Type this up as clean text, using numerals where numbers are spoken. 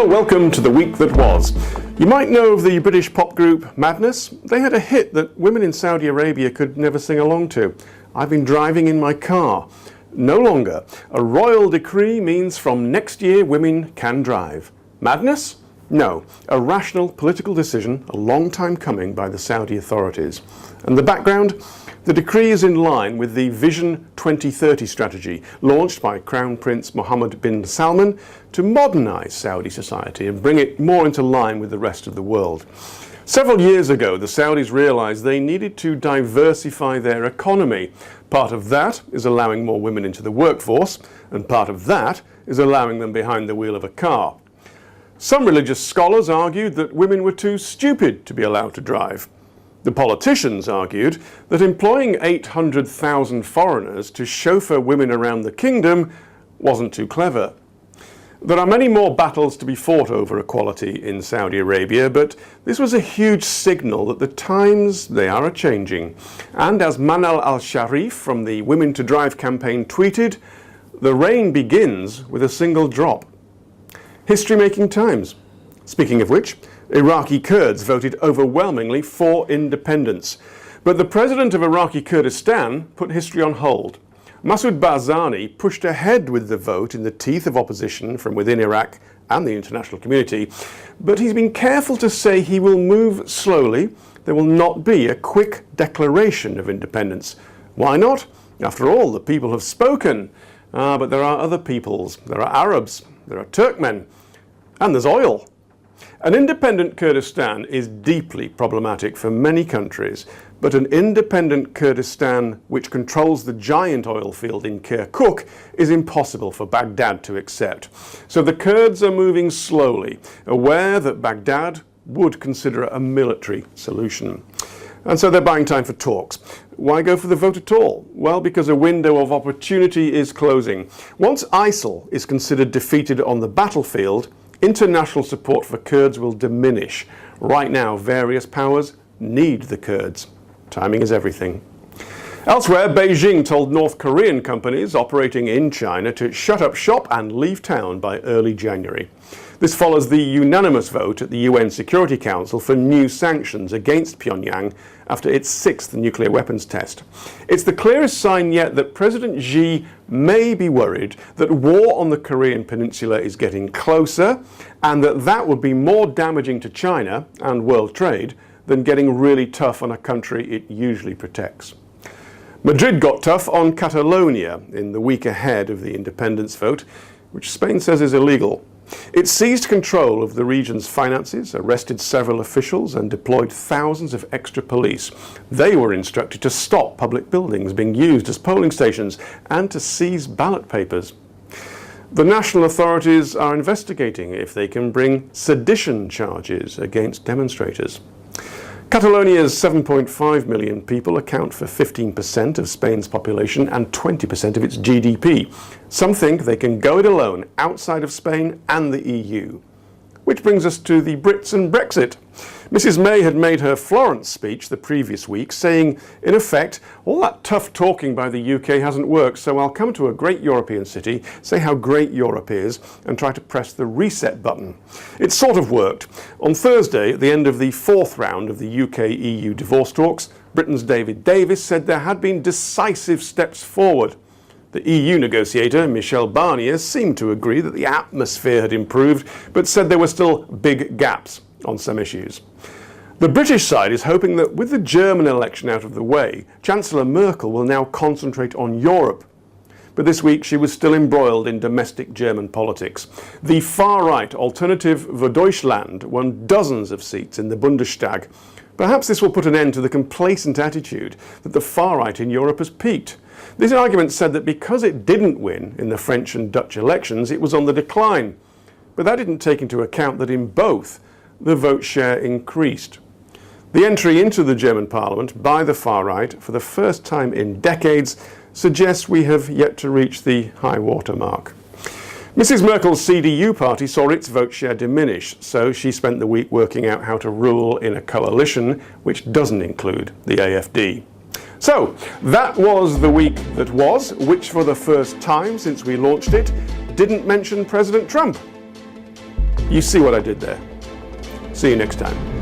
Hello, welcome to the week that was. You might know of the British pop group Madness. They had a hit that women in Saudi Arabia could never sing along to. I've been driving in my car. No longer. A royal decree means from next year women can drive. Madness? No. A rational political decision, a long time coming by the Saudi authorities. And the background? The decree is in line with the Vision 2030 strategy launched by Crown Prince Mohammed bin Salman to modernise Saudi society and bring it more into line with the rest of the world. Several years ago, the Saudis realised they needed to diversify their economy. Part of that is allowing more women into the workforce, and part of that is allowing them behind the wheel of a car. Some religious scholars argued that women were too stupid to be allowed to drive. The politicians argued that employing 800,000 foreigners to chauffeur women around the kingdom wasn't too clever. There are many more battles to be fought over equality in Saudi Arabia, but this was a huge signal that the times, they are a-changing. And as Manal al-Sharif from the Women to Drive campaign tweeted, "The rain begins with a single drop." History-making times. Speaking of which, Iraqi Kurds voted overwhelmingly for independence. But the president of Iraqi Kurdistan put history on hold. Masoud Barzani pushed ahead with the vote in the teeth of opposition from within Iraq and the international community. But he's been careful to say he will move slowly. There will not be a quick declaration of independence. Why not? After all, the people have spoken. But there are other peoples. There are Arabs, there are Turkmen, and there's oil. An independent Kurdistan is deeply problematic for many countries, but an independent Kurdistan which controls the giant oil field in Kirkuk is impossible for Baghdad to accept. So the Kurds are moving slowly, aware that Baghdad would consider a military solution. And so they're buying time for talks. Why go for the vote at all? Well, because a window of opportunity is closing. Once ISIL is considered defeated on the battlefield, international support for Kurds will diminish. Right now, various powers need the Kurds. Timing is everything. Elsewhere, Beijing told North Korean companies operating in China to shut up shop and leave town by early January. This follows the unanimous vote at the UN Security Council for new sanctions against Pyongyang after its 6th nuclear weapons test. It's the clearest sign yet that President Xi may be worried that war on the Korean Peninsula is getting closer and that would be more damaging to China and world trade than getting really tough on a country it usually protects. Madrid got tough on Catalonia in the week ahead of the independence vote, which Spain says is illegal. It seized control of the region's finances, arrested several officials and deployed thousands of extra police. They were instructed to stop public buildings being used as polling stations and to seize ballot papers. The national authorities are investigating if they can bring sedition charges against demonstrators. Catalonia's 7.5 million people account for 15% of Spain's population and 20% of its GDP. Some think they can go it alone outside of Spain and the EU. Which brings us to the Brits and Brexit. Mrs May had made her Florence speech the previous week, saying, in effect, all that tough talking by the UK hasn't worked, so I'll come to a great European city, say how great Europe is, and try to press the reset button. It sort of worked. On Thursday, at the end of the 4th round of the UK-EU divorce talks, Britain's David Davis said there had been decisive steps forward. The EU negotiator, Michel Barnier, seemed to agree that the atmosphere had improved, but said there were still big gaps on some issues. The British side is hoping that with the German election out of the way, Chancellor Merkel will now concentrate on Europe. But this week she was still embroiled in domestic German politics. The far-right Alternative für Deutschland won dozens of seats in the Bundestag. Perhaps this will put an end to the complacent attitude that the far-right in Europe has peaked. This argument said that because it didn't win in the French and Dutch elections, it was on the decline. But that didn't take into account that in both, the vote share increased. The entry into the German parliament by the far right for the first time in decades suggests we have yet to reach the high water mark. Mrs Merkel's CDU party saw its vote share diminish, so she spent the week working out how to rule in a coalition which doesn't include the AfD. So, that was the week that was, which for the first time since we launched it, didn't mention President Trump. You see what I did there. See you next time.